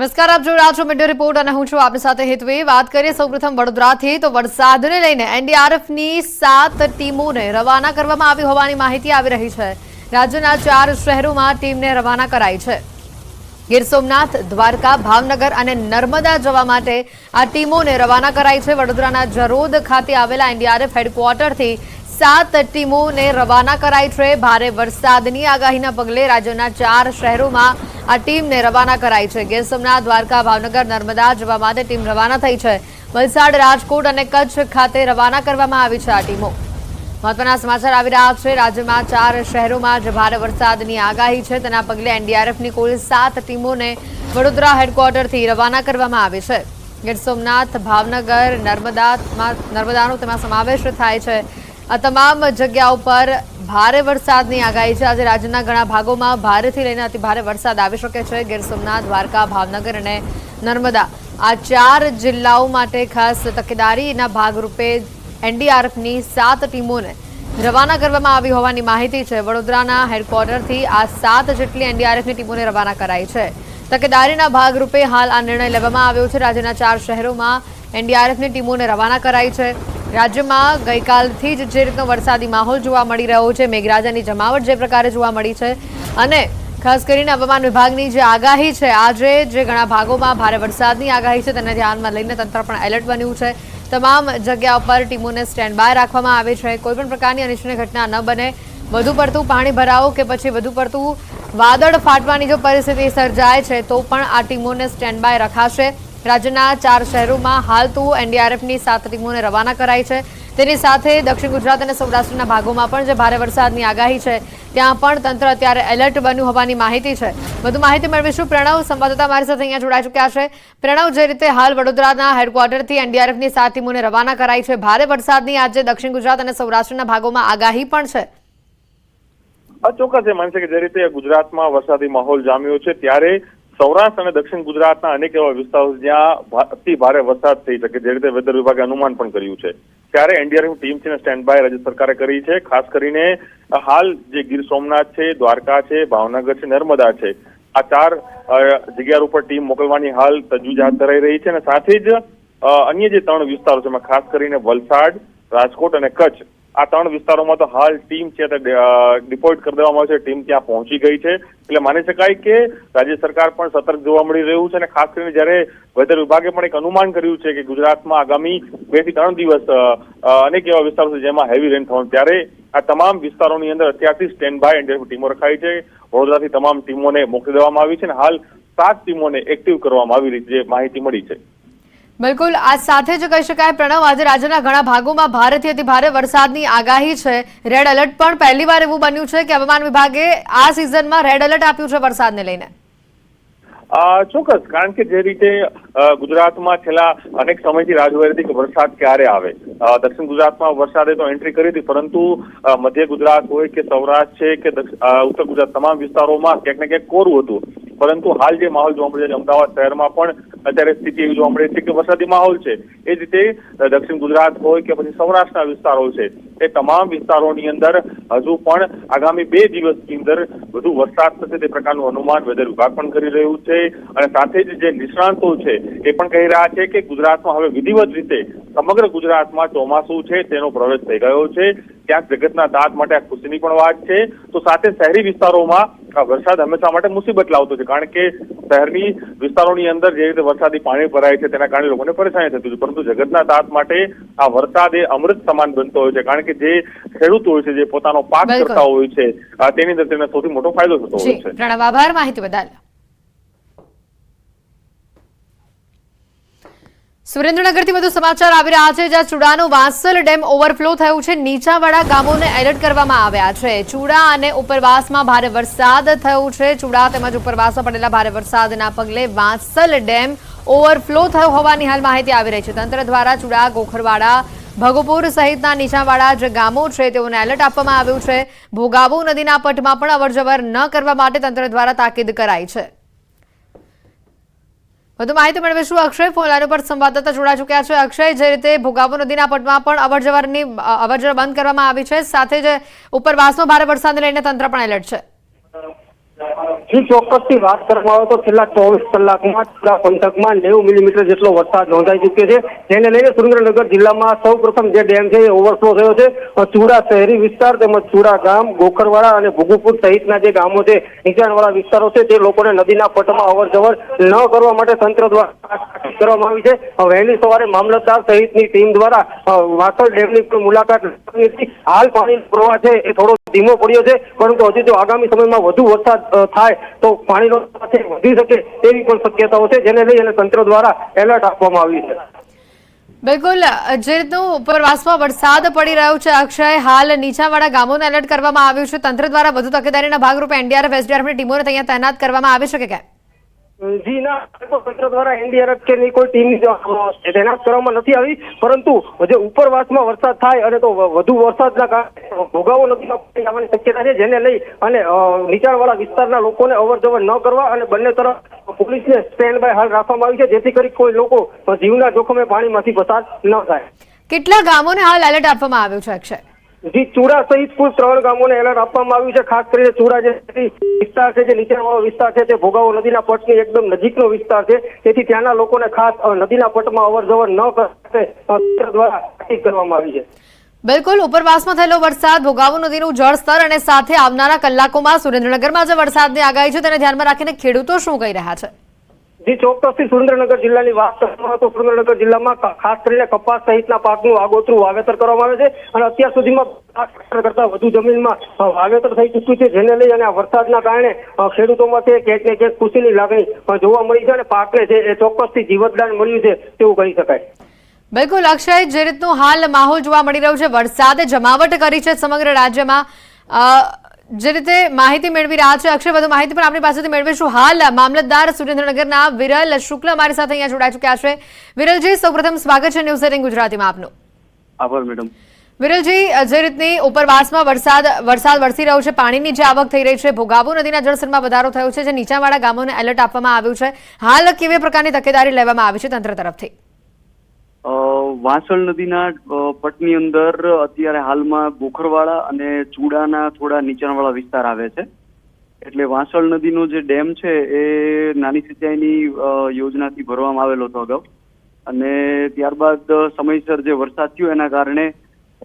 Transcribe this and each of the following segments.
નમસ્કાર, આપ જોઈ રહ્યા છો મીડિયા રિપોર્ટ અને હું છું આપની સાથે હેતવી। વાત કરીએ સૌપ્રથમ વડોદરાથી તો વરસાદને લઈને એનડીઆરએફની 7 ટીમોને રવાના કરવામાં આવી હોવાની માહિતી આવી રહી છે। રાજ્યના 4 શહેરોમાં ટીમને રવાના કરાઈ છે। ગીર સોમનાથ, દ્વારકા, ભાવનગર અને નર્મદા જવા માટે આ ટીમોને રવાના કરાઈ છે। વડોદરાના જરોદ ખાતે આવેલા એનડીઆરએફ હેડક્વાર્ટરથી 7 ટીમોને રવાના કરાઈ છે। ભારે વરસાદની આગાહીના પગલે રાજ્યના 4 શહેરોમાં આ ટીમને રવાના કરાઈ છે। ગીર સોમનાથ, દ્વારકા, ભાવનગર, નર્મદા જવા માટે ટીમ રવાના થઈ છે। વલસાડ, રાજકોટ અને કચ્છ ખાતે રવાના કરવામાં આવી છે આ ટીમો। મહત્વના સમાચાર આવી રહ્યા છે। રાજ્યમાં 4 શહેરોમાં જે ભારે વરસાદની આગાહી છે તેના પગલે એનડીઆરએફની કુલ 7 ટીમોને વડોદરા હેડક્વાર્ટરથી રવાના કરવામાં આવી છે। ગીર સોમનાથ, ભાવનગર, નર્મદાનો તેમાં સમાવેશ થાય છે। આ તમામ જગ્યાઓ પર ભારે વરસાદની આગાહી છે। આજે રાજ્યના ઘણા ભાગોમાં ભારેથી લઈને અતિ ભારે વરસાદ આવી શકે છે। ગીર સોમનાથ, દ્વારકા, ભાવનગર અને નર્મદા આ 4 જિલ્લાઓ માટે ખાસ તકેદારીના ભાગરૂપે એનડીઆરએફની 7 ટીમોને રવાના કરવામાં આવી હોવાની માહિતી છે। વડોદરાના હેડક્વાર્ટરથી આ 7 જેટલી એનડીઆરએફની ટીમોને રવાના કરાઈ છે। તકેદારીના ભાગરૂપે હાલ આ નિર્ણય લેવામાં આવ્યો છે। રાજ્યના 4 શહેરોમાં એનડીઆરએફની ટીમોને રવાના કરાઈ છે। રાજ્યમાં ગઈકાલથી જ જે રીતનો વરસાદી માહોલ જોવા મળી રહ્યો છે, મેઘરાજાની જમાવટ જે પ્રકારે જોવા મળી છે અને ખાસ કરીને હવામાન વિભાગની જે આગાહી છે, આજે જે ઘણા ભાગોમાં ભારે વરસાદની આગાહી છે તેને ધ્યાનમાં લઈને તંત્ર પણ એલર્ટ બન્યું છે। તમામ જગ્યા પર ટીમોને સ્ટેન્ડ બાય રાખવામાં આવી છે। કોઈપણ પ્રકારની અનિચ્છનીય ઘટના ન બને, વધુ પડતું પાણી ભરાવો કે પછી વધુ પડતું વાદળ ફાટવાની જો પરિસ્થિતિ સર્જાય છે તો પણ આ ટીમોને સ્ટેન્ડ બાય રખાશે। રાજ્યના 4 શહેરોમાં હાલ તો એનડીઆરએફની 7 ટીમોને રવાના કરાઈ છે। તેની સાથે દક્ષિણ ગુજરાત અને સૌરાષ્ટ્રના ભાગોમાં પણ જે ભારે વરસાદની આગાહી છે ત્યાં પણ તંત્ર અત્યારે એલર્ટ બન્યું હોવાની માહિતી છે। વધુ માહિતી મેળવીશું। પ્રણવ, સંવાદદાતા મારી સાથે અહીંયા જોડાઈ ચૂક્યા છે। પ્રણવ, જે રીતે હાલ વડોદરાના હેડક્વાર્ટરથી એનડીઆરએફની 7 ટીમોને રવાના કરાઈ છે, ભારે વરસાદની આજે દક્ષિણ ગુજરાત અને સૌરાષ્ટ્રના ભાગોમાં આગાહી પણ છે। ચોક્કસ એ માનશે કે જે રીતે ગુજરાતમાં વરસાદી માહોલ જામ્યો છે ત્યારે સૌરાષ્ટ્ર અને દક્ષિણ ગુજરાતના અનેક એવા વિસ્તારો જ્યાં અતિ ભારે વરસાદ થઈ શકે, જે રીતે વેધર વિભાગે અનુમાન પણ કર્યું છે, ત્યારે એનડીઆરએફ ટીમ છે સ્ટેન્ડ બાય રાજ્ય સરકારે કરી છે। ખાસ કરીને હાલ જે ગીર સોમનાથ છે, દ્વારકા છે, ભાવનગર છે, નર્મદા છે, આ 4 જગ્યા ઉપર ટીમ મોકલવાની હાલ તજવીજ હાથ ધરાઈ રહી છે। અને સાથે જ અન્ય જે 3 વિસ્તારો છે એમાં ખાસ કરીને વલસાડ, રાજકોટ અને કચ્છ, આ 3 વિસ્તારોમાં તો હાલ ટીમ છે તે ડિપોઇટ કરી દેવામાં આવી છે। ટીમ ત્યાં પહોંચી ગઈ છે, એટલે માની શકાય કે રાજ્ય સરકાર પણ સતર્ક જોવા મળી રહ્યું છે। અને ખાસ કરીને જ્યારે વેધર વિભાગે પણ એક અનુમાન કર્યું છે કે ગુજરાતમાં આગામી 2 થી 3 દિવસ અનેક એવા વિસ્તારો છે જેમાં હેવી રેન થવાનું, ત્યારે આ તમામ વિસ્તારોની અંદર અત્યારથી સ્ટેન્ડ બાય એનડીઆરએફ ટીમો રખાઈ છે। વડોદરાથી તમામ ટીમોને મોકલી દેવામાં આવી છે અને હાલ 7 ટીમોને એક્ટિવ કરવામાં આવી રહી છે, જે માહિતી મળી છે। બિલકુલ, આ સાથે જ કહી શકાય પ્રણવ, આજે રાજ્યના ઘણા ભાગોમાં ભારેથી અતિ ભારે વરસાદની આગાહી છે। રેડ એલર્ટ પણ પહેલીવાર એવું બન્યું છે કે હવામાન વિભાગે આ સિઝનમાં રેડ એલર્ટ આપ્યું છે વરસાદને લઈને। ચોક્કસ, કારણ કે જે રીતે ગુજરાતમાં છેલ્લા અનેક સમયથી રાહ જોઈ હતી કે વરસાદ ક્યારે આવે। દક્ષિણ ગુજરાતમાં વરસાદે તો એન્ટ્રી કરી હતી, પરંતુ મધ્ય ગુજરાત હોય કે સૌરાષ્ટ્ર છે કે ઉત્તર ગુજરાત, તમામ વિસ્તારોમાં ક્યાંક ને ક્યાંક કોરું હતું। પરંતુ હાલ જે માહોલ જોવા મળે છે, અમદાવાદ શહેરમાં પણ અત્યારે સ્થિતિ એવી જોવા મળે છે કે વરસાદી માહોલ છે। એ જ રીતે દક્ષિણ ગુજરાત હોય કે પછી સૌરાષ્ટ્રના વિસ્તારો છે, એ તમામ વિસ્તારોની અંદર હજુ પણ આગામી 2 દિવસની અંદર વધુ વરસાદ થશે તે પ્રકારનું અનુમાન વેધર વિભાગ પણ કરી રહ્યું છે। અને સાથે જ જે નિષ્ણાંતો છે એ પણ કહી રહ્યા છે કે ગુજરાતમાં હવે વિધિવત રીતે સમગ્ર ગુજરાતમાં ચોમાસું છે તેનો પ્રવેશ થઈ ગયો છે। ક્યાંક જગતના તાત માટે આ ખુશીની પણ વાત છે, તો સાથે શહેરી વિસ્તારોમાં વરસાદ હંમેશા માટે મુસીબત લાવતો છે, કારણ કે શહેરની વિસ્તારોની અંદર જે રીતે વરસાદી પાણી ભરાય છે તેના કારણે લોકોને પરેશાની થતી હોય છે, પરંતુ જગતના તાત માટે આ વરસાદ એ અમૃત સમાન બનતો હોય છે, કારણ કે જે ખેડૂતો હોય છે, જે પોતાનો પાક કરતા હોય છે, તેની અંદર તેને સૌથી મોટો ફાયદો થતો હોય છે। પ્રણવ, આભાર માહિતી બદલ। સુરેન્દ્રનગરથી વધુ સમાચાર આવી રહ્યા છે, જ્યાં ચુડાનો વાંસલ ડેમ ઓવરફ્લો થયું છે। નીચાણવાળા ગામોને એલર્ટ કરવામાં આવ્યા છે। ચુડા અને ઉપરવાસમાં ભારે વરસાદ થયો છે। ચુડા તેમજ ઉપરવાસમાં પડેલા ભારે વરસાદના પગલે વાંસલ ડેમ ઓવરફ્લો થયો હોવાની હાલ માહિતી આવી રહી છે। તંત્ર દ્વારા ચુડા, ગોખરવાડા, ભગોપુર સહિતના નીચાણવાળા જે ગામો છે તેઓને એલર્ટ આપવામાં આવ્યું છે। ભોગાવો નદીના પટમાં પણ અવરજવર ન કરવા માટે તંત્ર દ્વારા તાકીદ કરાઈ છે। વધુ માહિતી મેળવીશું। અક્ષય ફોન લાઈન પર સંવાદદાતા જોડાઈ ચૂક્યા છે। અક્ષય, જે રીતે ભોગાવો નદીના પટમાં પણ અવરજવર બંધ કરવામાં આવી છે, સાથે જ ઉપરવાસમાં ભારે વરસાદને લઈને તંત્ર પણ એલર્ટ છે। ચોક્કસથી વાત કરવામાં આવે તો છેલ્લા 24 કલાકમાં ચૂડા પંથકમાં 90 મિલીમીટર જેટલો વરસાદ નોંધાઈ ચૂક્યો છે, જેને લઈને સુરેન્દ્રનગર જિલ્લામાં સૌ પ્રથમ જે ડેમ છે એ ઓવરફ્લો થયો છે. ચૂડા શહેરી વિસ્તાર તેમજ ચૂડા ગામ, ગોખરવાડા અને ભુગુપુર સહિતના જે ગામો છે, નીચાણવાળા વિસ્તારો છે, તે લોકોને નદીના પટમાં અવરજવર ન કરવા માટે તંત્ર દ્વારા કરવામાં આવી છે. વહેલી સવારે મામલતદાર સહિતની ટીમ દ્વારા વાસળ ડેમની મુલાકાત લીધી હતી. હાલ પાણીનો પ્રવાહ છે એ થોડો ધીમો પડ્યો છે, પરંતુ હજી જો આગામી સમયમાં વધુ વરસાદ થાય તો પાણીનો પ્રવાહ વધી શકે તેવી પણ શક્યતાઓ છે, જેને લઈ અને તંત્ર દ્વારા એલર્ટ આપવામાં આવ્યું છે. બિલકુલ, જે રીતનું ઉપરવાસમાં વરસાદ પડી રહ્યો છે અક્ષય, હાલ નીચાણવાળા ગામોને એલર્ટ કરવામાં આવ્યું છે. તંત્ર દ્વારા વધુ તકેદારીના ભાગરૂપે એનડીઆરએફ, એસડીઆરએફની ટીમોને ત્યાં તૈનાત કરવામાં આવી છે કે કેમ? જી ના, તંત્ર દ્વારા એનડીઆરએફ કે કોઈ ટીમ તૈનાત કરવામાં નથી આવી, પરંતુ જે ઉપરવાસમાં વરસાદ થાય અને તો વધુ વરસાદના કારણે ભોગાવો નદીમાં પાણી આવવાની શક્યતા છે, જેને લઈ અને નીચાણવાળા વિસ્તારના લોકોને અવરજવર ન કરવા અને બંને તરફ પોલીસને સ્ટેન્ડ બાય હાલ રાખવામાં આવી છે, જેથી કરી કોઈ લોકો જીવના જોખમે પાણીમાંથી પસાર ન થાય. કેટલા ગામોને હાલ એલર્ટ આપવામાં આવ્યું છે અક્ષય? જી, ચૂડા સહિત કુલ 3 ગામોને એલર્ટ આપવામાં આવ્યું છે. ખાસ કરીને ચૂડા જે વિસ્તાર છે, જે નીચાણવાળો વિસ્તાર છે, તે ભોગાવો નદીના પટની એકદમ નજીકનો વિસ્તાર છે, તેથી ત્યાંના લોકોને ખાસ નદીના પટમાં અવરજવર ન કરે તંત્ર દ્વારા તાકીદ કરવામાં આવી છે. બિલકુલ, ઉપરવાસમાં થયેલો વરસાદ, ભોગાવો નદીનું જળસ્તર અને સાથે આવનારા કલાકોમાં સુરેન્દ્રનગરમાં જે વરસાદની આગાહી છે તેને ધ્યાનમાં રાખીને ખેડૂતો શું કહી રહ્યા છે? જી, ચોક્કસથી સુરેન્દ્રનગર જિલ્લાની વાત કરવામાં તો સુરેન્દ્રનગર જિલ્લામાં ખાસ કરીને કપાસ સહિતના પાકનું આગોતરું વાવેતર કરવામાં આવે છે અને અત્યાર સુધીમાં 5 કરતા વધુ જમીનમાં વાવેતર થઈ ચૂક્યું છે, જેને લઈ અને આ વરસાદના કારણે ખેડૂતોમાં ક્યાંક ને ક્યાંક ખુશીની લાગણી જોવા મળી છે અને પાકને છે એ ચોક્કસથી જીવતદાન મળ્યું છે તેવું કહી શકાય. બિલકુલ અક્ષય, જે રીતનું હાલ માહોલ જોવા મળી રહ્યું છે, વરસાદે જમાવટ કરી છે સમગ્ર રાજ્યમાં, જે રીતે માહિતી મેળવી રહ્યા છે અક્ષય, વધુ માહિતી પણ આપણી પાસેથી મેળવીશું. હાલ મામલતદાર સુરેન્દ્રનગરના વિરલ શુક્લ અમારી સાથે અહીંયા જોડાઈ ચૂક્યા છે. વિરલજી, સૌપ્રથમ સ્વાગત છે ન્યૂઝ 18 ગુજરાતીમાં આપનું. આભાર મેડમ. વિરલજી, જે રીતની ઉપરવાસમાં વરસાદ વરસી રહ્યો છે, પાણીની જે આવક થઈ રહી છે, ભોગાવો નદીના જળસ્તરમાં વધારો થયો છે, જે નીચાણવાળા ગામોને એલર્ટ આપવામાં આવ્યું છે, હાલ કેવી પ્રકારની તકેદારી લેવામાં આવી છે તંત્ર તરફથી? વાસળ નદીના પટની અંદર અત્યારે હાલમાં ગોખરવાડા અને ચૂડાના થોડા નીચાણવાળા વિસ્તાર આવે છે. એટલે વાસળ નદીનો જે ડેમ છે એ નાની સિંચાઈની યોજનાથી ભરવામાં આવેલો હતો અગાઉ, અને ત્યારબાદ સમયસર જે વરસાદ થયો એના કારણે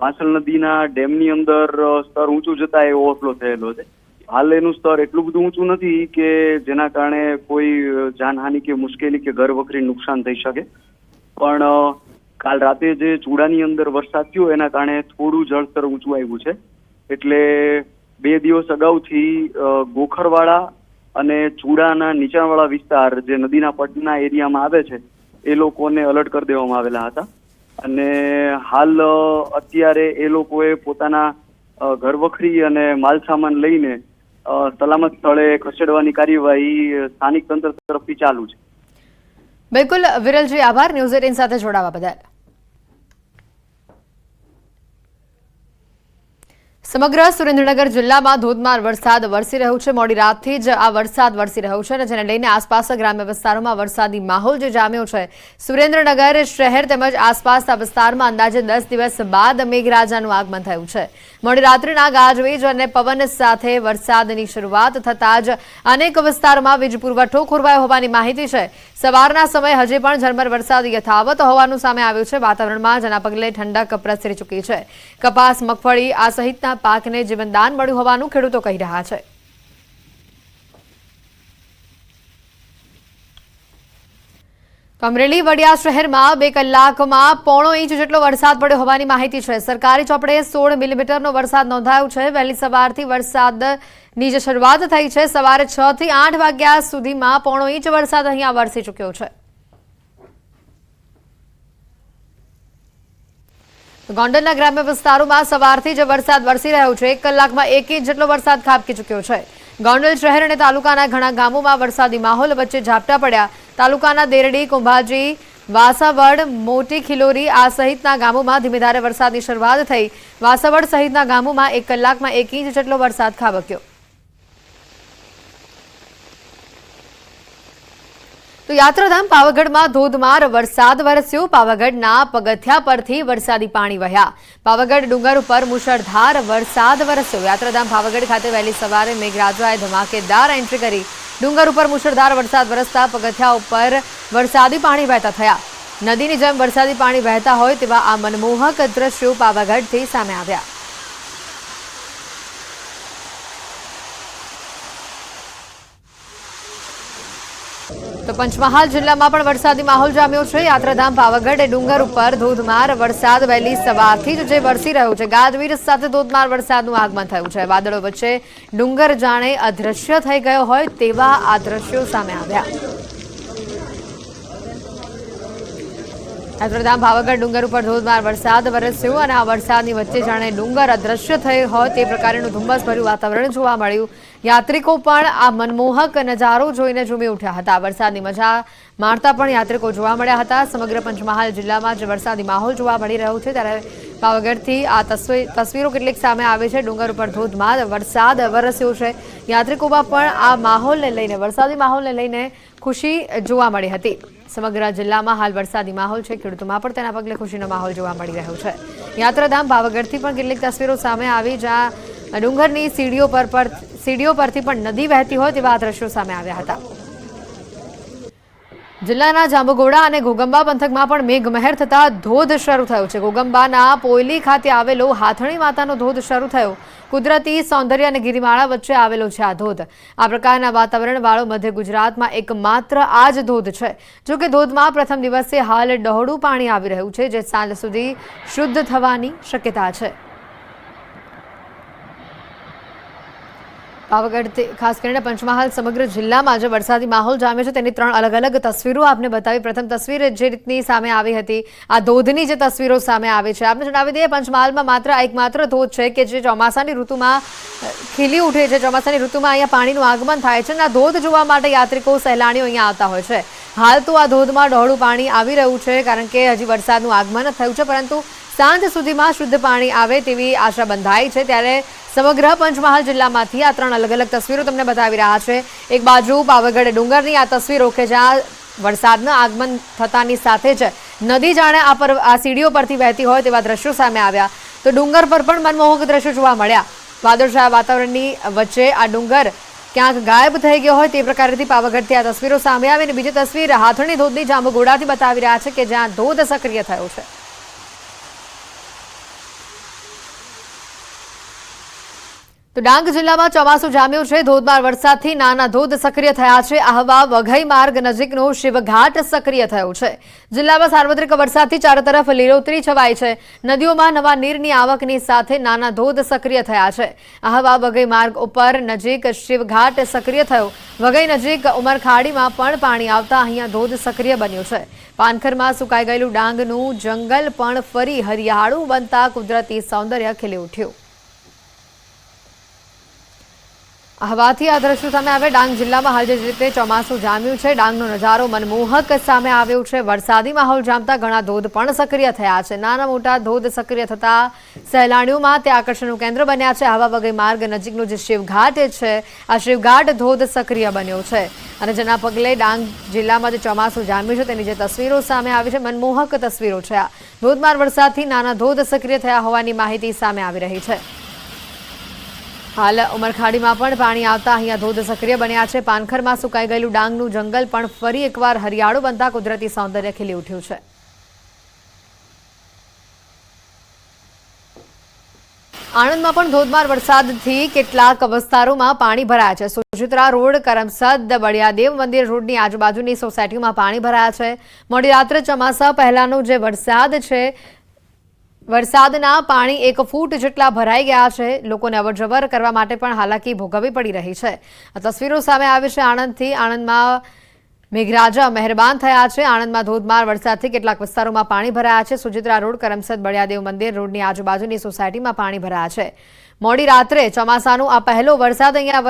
વાસળ નદીના ડેમની અંદર સ્તર ઊંચું જતા એ ઓવરફ્લો થયેલો છે. હાલ એનું સ્તર એટલું બધું ઊંચું નથી કે જેના કારણે કોઈ જાનહાનિ કે મુશ્કેલી કે ઘર વખરી નુકસાન થઈ શકે, પણ કાલ રાતે જે ચૂડાની અંદર વરસાદ થયો એના કારણે થોડું જળસ્તર ઊંચું આવ્યું છે. એટલે 2 દિવસ અગાઉથી ગોખરવાડા અને ચૂડાના નીચાણવાળા વિસ્તાર જે નદીના પટના એરિયામાં આવે છે એ લોકોને એલર્ટ કરી દેવામાં આવેલા હતા, અને હાલ અત્યારે એ લોકોએ પોતાના ઘરવખરી અને માલસામાન લઈને સલામત સ્થળે ખસેડવાની કાર્યવાહી સ્થાનિક તંત્ર તરફથી ચાલુ છે. બિલકુલ વિરલજી, આભાર ન્યૂઝ 18 સાથે જોડાવા બદલ. સમગ્ર સુરેન્દ્રનગર જિલ્લામાં ધોધમાર વરસાદ વરસી રહ્યો છે. મોડી રાતથી જ આ વરસાદ વરસી રહ્યો છે અને જેને લઈને આસપાસના ગ્રામ્ય વિસ્તારોમાં વરસાદી માહોલ જે જામ્યો છે. સુરેન્દ્રનગર શહેર તેમજ આસપાસના વિસ્તારમાં અંદાજે 10 દિવસ બાદ મેઘરાજાનું આગમન થયું છે. મોડી રાત્રિના ગાજવીજ અને પવન સાથે વરસાદની શરૂઆત થતાં જ અનેક વિસ્તારોમાં વીજ પુરવઠો ખોરવાયો હોવાની માહિતી છે. સવારના સમયે હજી પણ ઝરમર વરસાદ યથાવત હોવાનું સામે આવ્યું છે વાતાવરણમાં, જેના પગલે ઠંડક પ્રસરી ચૂકી છે. કપાસ, મગફળી આ સહિતના પાકને જીવનદાન મળ્યું હોવાનું ખેડૂતો કહી રહ્યા છે. અમરેલી વડિયા શહેરમાં 2 કલાકમાં 1.5 ઇંચ જેટલો વરસાદ પડ્યો હોવાની માહિતી છે. સરકારી ચોપડે 16 મિલીમીટરનો વરસાદ નોંધાયો છે. વહેલી સવારથી વરસાદની જે શરૂઆત થઈ છે, સવારે 6 થી 8 વાગ્યા સુધીમાં 1.5 ઇંચ વરસાદ અહીંયા વરસી ચૂક્યો છે. ગોંડલના ગ્રામ્ય વિસ્તારોમાં સવારથી જ વરસાદ વરસી રહ્યો છે. 1 કલાકમાં 1 ઇંચ જેટલો વરસાદ ખાબકી ચૂક્યો છે. ગોંડલ શહેર અને તાલુકાના ઘણા ગામોમાં વરસાદી માહોલ વચ્ચે ઝાપટા પડ્યા. તાલુકાના દેરડી, કુંભાજી, વાસાવડ, મોટી ખિલોરી આ સહિતના ગામોમાં ધીમી ધારે વરસાદની શરૂઆત થઈ. વાસાવડ સહિતના ગામોમાં 1 કલાકમાં 1 ઇંચ જેટલો વરસાદ ખાબક્યો. તો યાત્રાધામ પાવાગઢમાં ધોધમાર વરસાદ વરસ્યો. પાવાગઢના પગથિયા પરથી વરસાદી પાણી વહ્યા. પાવાગઢ ડુંગર ઉપર મુશળધાર વરસાદ વરસ્યો. યાત્રાધામ પાવાગઢ ખાતે વહેલી સવારે મેઘરાજાએ ધમાકેદાર એન્ટ્રી કરી. ડુંગર ઉપર મુશળધાર વરસાદ વરસતા પગથિયા ઉપર વરસાદી પાણી વહેતા થયા. નદીની જેમ વરસાદી પાણી વહેતા હોય તેવા આ મનમોહક દ્રશ્યો પાવાગઢથી સામે આવ્યા. તો પંચમહાલ જિલ્લામાં પણ વરસાદી માહોલ જામ્યો છે. યાત્રાધામ પાવાગઢ ડુંગર ઉપર ધોધમાર વરસાદ વહેલી સવારથી જ જે વરસી રહ્યો છે. ગાજવીજ સાથે ધોધમાર વરસાદનું આગમન થયું છે. વાદળો વચ્ચે ડુંગર જાણે અદૃશ્ય થઈ ગયો હોય તેવા આ દ્રશ્યો સામે આવ્યા. યાત્રાધામ પાવાગઢ ડુંગર ઉપર ધોધમાર વરસાદ વરસ્યો અને આ વરસાદની વચ્ચે જાણે ડુંગર અદૃશ્ય થઈ હોય તે પ્રકારનું ધુમ્મસભર્યું વાતાવરણ જોવા મળ્યું. યાત્રિકો પણ આ મનમોહક નજારો જોઈને ઝૂમી ઉઠ્યા હતા. વરસાદની મજા માણતા પણ યાત્રિકો જોવા મળ્યા હતા. સમગ્ર પંચમહાલ જિલ્લામાં જે વરસાદી માહોલ જોવા મળી રહ્યો છે ત્યારે પાવાગઢથી આ તસવીરો કેટલીક સામે આવે છે. ડુંગર ઉપર ધોધમાર વરસાદ વરસ્યો છે. યાત્રિકોમાં પણ આ માહોલને લઈને વરસાદી માહોલને લઈને ખુશી જોવા મળી હતી. સમગ્ર જિલ્લામાં હાલ વરસાદી માહોલ છે. ખેડૂતોમાં પણ તેના પગલે ખુશીનો માહોલ જોવા મળી રહ્યો છે. યાત્રાધામ પાવાગઢથી પણ કેટલીક તસવીરો સામે આવી જ્યાં ડુંગરની સીડીઓ પરથી પણ નદી વહેતી હોય તેવા દ્રશ્યો સામે આવ્યા હતા. જિલ્લાના જાંબુઘોડા અને ઘોગંબા પંથકમાં પણ મેઘમહેર થતા ધોધ શરૂ થયો છે. ઘોગંબાના પોયલી ખાતે આવેલો હાથણી માતાનો ધોધ શરૂ થયો. કુદરતી સૌંદર્ય અને ગિરિમાળા વચ્ચે આવેલો છે આ ધોધ. આ પ્રકારના વાતાવરણવાળો મધ્ય ગુજરાતમાં એકમાત્ર આ જ ધોધ છે. જોકે ધોધમાં પ્રથમ દિવસે હાલ ડહોળું પાણી આવી રહ્યું છે જે સાંજ સુધી શુદ્ધ થવાની શક્યતા છે. પાવાગઢ ખાસ કરીને પંચમહાલ સમગ્ર જિલ્લામાં જે વરસાદી માહોલ જામ્યો છે તેની 3 અલગ અલગ તસવીરો આપને બતાવી. પ્રથમ તસવીર જે રીતની સામે આવી હતી આ ધોધની જે તસવીરો સામે આવી છે. આપને જણાવી દઈએ પંચમહાલમાં માત્ર એકમાત્ર ધોધ છે કે જે ચોમાસાની ઋતુમાં ખીલી ઉઠે છે. ચોમાસાની ઋતુમાં અહીંયા પાણીનું આગમન થાય છે અને આ ધોધ જોવા માટે યાત્રિકો સહેલાણીઓ અહીંયા આવતા હોય છે. હાલ તો આ ધોધમાં ડહોળું પાણી આવી રહ્યું છે કારણ કે હજી વરસાદનું આગમન થયું છે પરંતુ સાંજ સુધીમાં શુદ્ધ પાણી આવે તેવી આશા બંધાઈ છે. ત્યારે સમગ્ર પંચમહાલ જિલ્લામાંથી આ 3 અલગ અલગ તસવીરો તમને બતાવી રહ્યા છે. એક બાજુ પાવાગઢ ડુંગરની આ તસવીરો કે જ્યાં વરસાદના આગમન થતાની સાથે જ નદી જાણે આ સીડીઓ પરથી વહેતી હોય તેવા દ્રશ્યો સામે આવ્યા. તો ડુંગર પર પણ મનમોહક દ્રશ્યો જોવા મળ્યા. વાદળછાયા વાતાવરણની વચ્ચે આ ડુંગર ક્યાંક ગાયબ થઈ ગયો હોય તે પ્રકારેથી પાવાગઢથી આ તસવીરો સામે આવી. અને બીજી તસવીર હાથણી ધોધની જાંબુઘોડાથી બતાવી રહ્યા છે કે જ્યાં ધોધ સક્રિય થયો છે. તો ડાંગ જિલ્લામાં ચોમાસું જામ્યું છે. ધોધમાર વરસાદથી નાના ધોધ સક્રિય થયા છે. આહવા વઘઈ માર્ગ નજીકનો શિવઘાટ સક્રિય થયો છે. જિલ્લામાં સાર્વત્રિક વરસાદથી ચારે તરફ લીલોતરી છવાઈ છે. નદીઓમાં નવા નીરની આવકની સાથે નાના ધોધ સક્રિય થયા છે. આહવા વઘઈ માર્ગ ઉપર નજીક શિવઘાટ સક્રિય થયો. વઘઈ નજીક ઉમરખાડીમાં પણ પાણી આવતા અહીંયા ધોધ સક્રિય બન્યો છે. પાનખરમાં સુકાઈ ગયેલું ડાંગનું જંગલ પણ ફરી હરિયાળું બનતા કુદરતી સૌંદર્ય ખીલી ઉઠ્યું. આહવાથી આ દ્રશ્યો સામે આવે. ડાંગ જિલ્લામાં હાલ જે રીતે ચોમાસું જામ્યું છે ડાંગનો નજારો મનમોહક સામે આવ્યો છે. વરસાદી માહોલ જામતા ઘણા ધોધ પણ સક્રિય થયા છે. નાના મોટા ધોધ સક્રિય થતા સહેલાણીઓમાં તે આકર્ષણનું કેન્દ્ર બન્યા છે. આહવા વઘઈ માર્ગ નજીકનો જે શિવઘાટ છે આ શિવઘાટ ધોધ સક્રિય બન્યો છે અને જેના પગલે ડાંગ જિલ્લામાં જે ચોમાસું જામ્યું છે તેની જે તસવીરો સામે આવી છે મનમોહક તસવીરો છે. આ ધોધમાર વરસાદથી નાના ધોધ સક્રિય થયા હોવાની માહિતી સામે આવી રહી છે. હાલ ઉમરખાડીમાં પણ પાણી આવતા અહીંયા ધોધ સક્રિય બન્યા છે. પાનખરમાં સુકાઈ ગયેલું ડાંગનું જંગલ પણ ફરી એકવાર હરિયાળું બનતા કુદરતી સૌંદર્ય ખીલી ઉઠ્યું છે. આણંદમાં પણ ધોધમાર વરસાદથી કેટલાક વિસ્તારોમાં પાણી ભરાયા છે. સોજિત્રા રોડ કરમસદ બળિયાદેવ મંદિર રોડની આજુબાજુની સોસાયટીમાં પાણી ભરાયા છે. મોડી રાત્રે ચોમાસા પહેલાનો જે વરસાદ છે વરસાદના પાણી 1 ફૂટ જેટલા ભરાઈ ગયા છે. લોકોને અવરજવર કરવા માટે પણ હાલાકી ભોગવવી પડી રહી છે. આ તસવીરો સામે આવી છે આણંદથી. આણંદમાં મેઘરાજા મહેરબાન થયા છે. આણંદમાં ધોધમાર વરસાદથી કેટલાક વિસ્તારોમાં પાણી ભરાયા છે. સુજિત્રા રોડ કરમસદ બળિયાદેવ મંદિર રોડની આજુબાજુની સોસાયટીમાં પાણી ભરાયા છે. મોડી રાત્રે ચોમાસાનો આ પહેલો વરસાદ અહીંયા